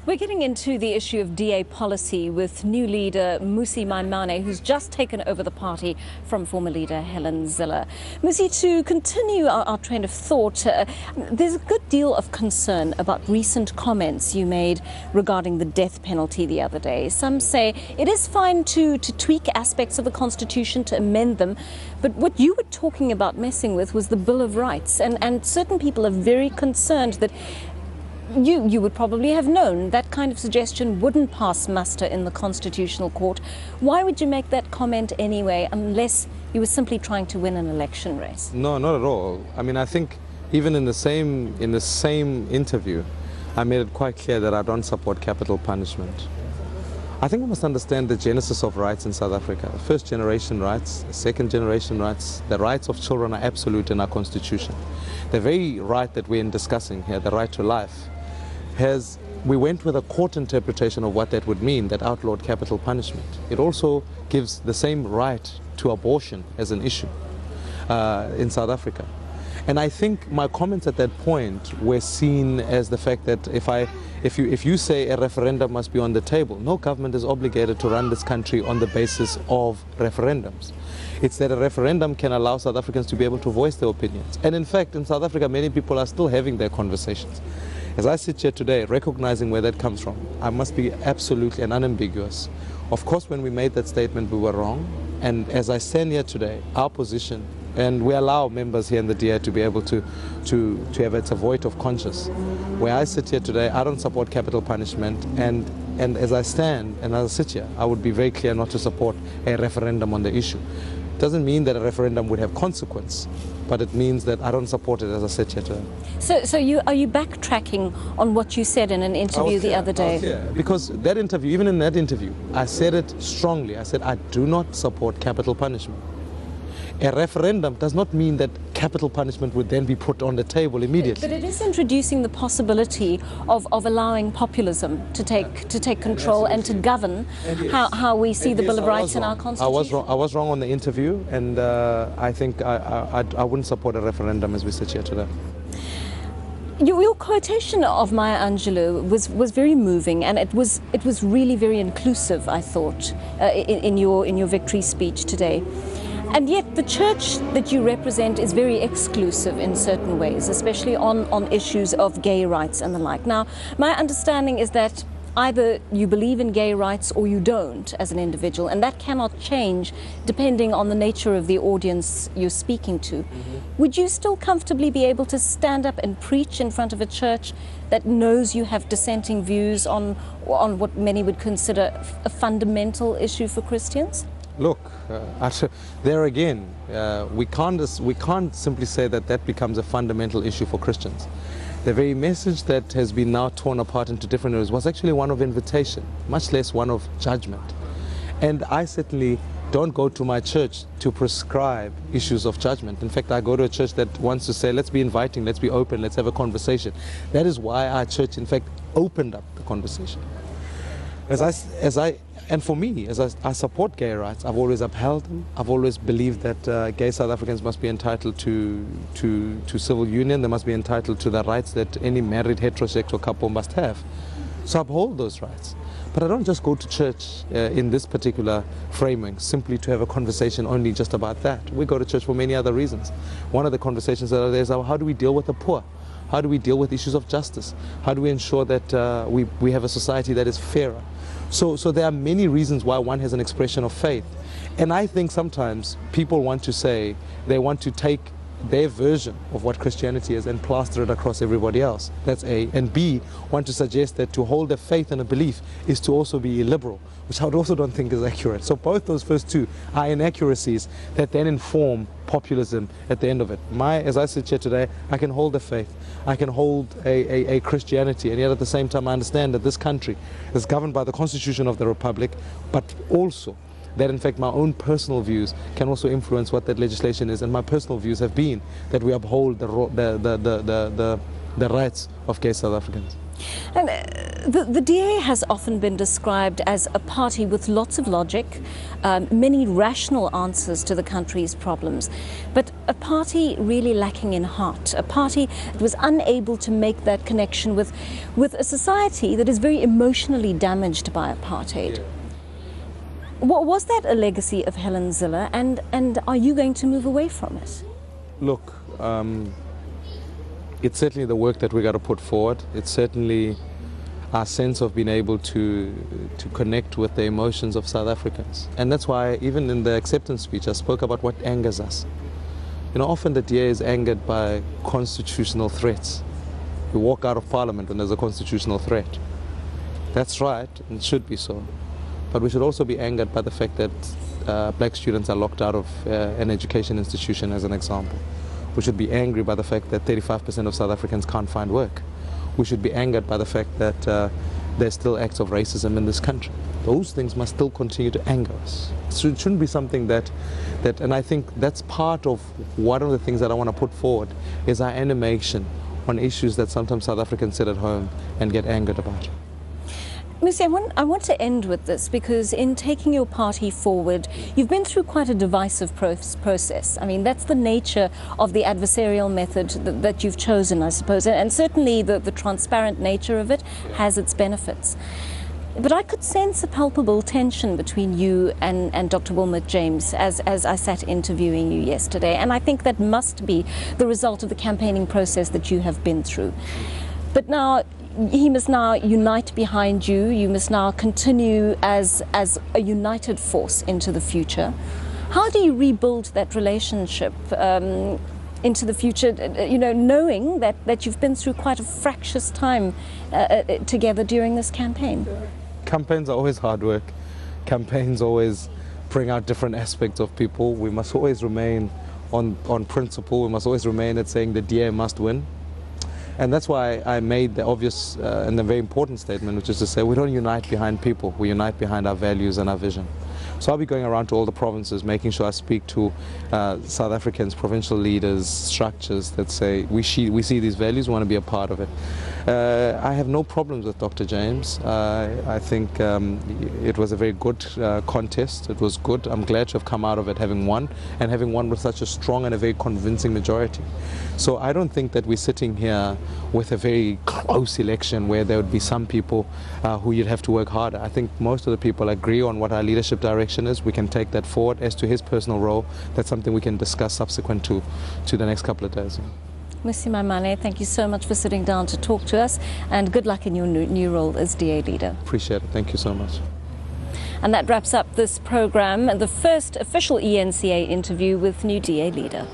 We're getting into the issue of DA policy with new leader Mmusi Maimane, who's just taken over the party from former leader Helen Zille. Mmusi, to continue our train of thought, there's a good deal of concern about recent comments you made regarding the death penalty the other day. Some say it is fine to tweak aspects of the Constitution, to amend them, but what you were talking about messing with was the Bill of Rights, and certain people are very concerned that you would probably have known that kind of suggestion wouldn't pass muster in the Constitutional Court. Why would you make that comment anyway, unless you were simply trying to win an election race? No, not at all. I mean, I think even in the same interview, I made it quite clear that I don't support capital punishment. I think we must understand the genesis of rights in South Africa. First generation rights, second generation rights, the rights of children are absolute in our Constitution. The very right that we're discussing here, the right to life, we went with a court interpretation of what that would mean, that outlawed capital punishment. It also gives the same right to abortion as an issue in South Africa. And I think my comments at that point were seen as the fact that if you say a referendum must be on the table, no government is obligated to run this country on the basis of referendums. It's that a referendum can allow South Africans to be able to voice their opinions. And in fact, in South Africa, many people are still having their conversations. As I sit here today, recognizing where that comes from, I must be absolutely and unambiguous. Of course, when we made that statement, we were wrong. And as I stand here today, our position, and we allow members here in the DA to be able to have a vote of conscience. Where I sit here today, I don't support capital punishment. And as I stand and as I sit here, I would be very clear not to support a referendum on the issue. Doesn't mean that a referendum would have consequence, but it means that I don't support it as I sit here today. So are you backtracking on what you said in an interview the other day? Yeah, because that interview, even in that interview, I said it strongly. I said I do not support capital punishment. A referendum does not mean that capital punishment would then be put on the table immediately. But it is introducing the possibility of allowing populism to take control and to govern how we see the Bill of Rights in our Constitution. I was wrong on the interview, and I think I wouldn't support a referendum as we sit here today. Your quotation of Maya Angelou was very moving, and it was really very inclusive, I thought, in your victory speech today. And yet the church that you represent is very exclusive in certain ways, especially on issues of gay rights and the like. Now, my understanding is that either you believe in gay rights or you don't as an individual, and that cannot change depending on the nature of the audience you're speaking to. Would you still comfortably be able to stand up and preach in front of a church that knows you have dissenting views on what many would consider a fundamental issue for Christians? Look, there again, we can't simply say that becomes a fundamental issue for Christians. The very message that has been now torn apart into different areas was actually one of invitation, much less one of judgment. And I certainly don't go to my church to prescribe issues of judgment. In fact, I go to a church that wants to say, let's be inviting, let's be open, let's have a conversation. That is why our church, in fact, opened up the conversation. And for me, as I support gay rights, I've always upheld them. I've always believed that gay South Africans must be entitled to civil union. They must be entitled to the rights that any married heterosexual couple must have. So I uphold those rights. But I don't just go to church in this particular framing simply to have a conversation only just about that. We go to church for many other reasons. One of the conversations that are there is how do we deal with the poor? How do we deal with issues of justice? How do we ensure that we have a society that is fairer? So there are many reasons why one has an expression of faith. And I think sometimes people want to say, they want to take their version of what Christianity is and plaster it across everybody else. That's A. And B, want to suggest that to hold a faith and a belief is to also be illiberal, which I also don't think is accurate. So both those first two are inaccuracies that then inform populism at the end of it. As I sit here today, I can hold a faith, I can hold a Christianity, and yet at the same time I understand that this country is governed by the Constitution of the Republic, but also that in fact my own personal views can also influence what that legislation is, and my personal views have been that we uphold the rights of gay South Africans. And the DA has often been described as a party with lots of logic, many rational answers to the country's problems. But a party really lacking in heart, a party that was unable to make that connection with a society that is very emotionally damaged by apartheid. Was that a legacy of Helen Zille, and are you going to move away from it? Look, it's certainly the work that we got to put forward. It's certainly our sense of being able to connect with the emotions of South Africans. And that's why even in the acceptance speech I spoke about what angers us. You know, often the DA is angered by constitutional threats. We walk out of Parliament when there's a constitutional threat. That's right, and it should be so. But we should also be angered by the fact that black students are locked out of an education institution, as an example. We should be angry by the fact that 35% of South Africans can't find work. We should be angered by the fact that there's still acts of racism in this country. Those things must still continue to anger us. So it shouldn't be something that, and I think that's part of one of the things that I want to put forward is our animation on issues that sometimes South Africans sit at home and get angered about. Mmusi, I want to end with this, because in taking your party forward, you've been through quite a divisive process. I mean, that's the nature of the adversarial method that you've chosen, I suppose, and certainly the transparent nature of it has its benefits. But I could sense a palpable tension between you and Dr. Wilmot James as I sat interviewing you yesterday, and I think that must be the result of the campaigning process that you have been through. But now, he must now unite behind you. You must now continue as a united force into the future. How do you rebuild that relationship into the future, you know, knowing that you've been through quite a fractious time together during this campaign? Campaigns are always hard work. Campaigns always bring out different aspects of people. We must always remain on principle. We must always remain at saying the DA must win. And that's why I made the obvious and the very important statement, which is to say we don't unite behind people, we unite behind our values and our vision. So I'll be going around to all the provinces, making sure I speak to South Africans, provincial leaders, structures that say we see these values, we want to be a part of it. I have no problems with Dr. James. I think it was a very good contest. It was good. I'm glad to have come out of it having won, and having won with such a strong and a very convincing majority. So I don't think that we're sitting here with a very close election where there would be some people who you'd have to work harder. I think most of the people agree on what our leadership direction is. We can take that forward. As to his personal role, that's something we can discuss subsequent to the next couple of days. Mmusi Maimane, thank you so much for sitting down to talk to us, and good luck in your new role as DA leader. Appreciate it. Thank you so much. And that wraps up this program, the first official eNCA interview with new DA leader.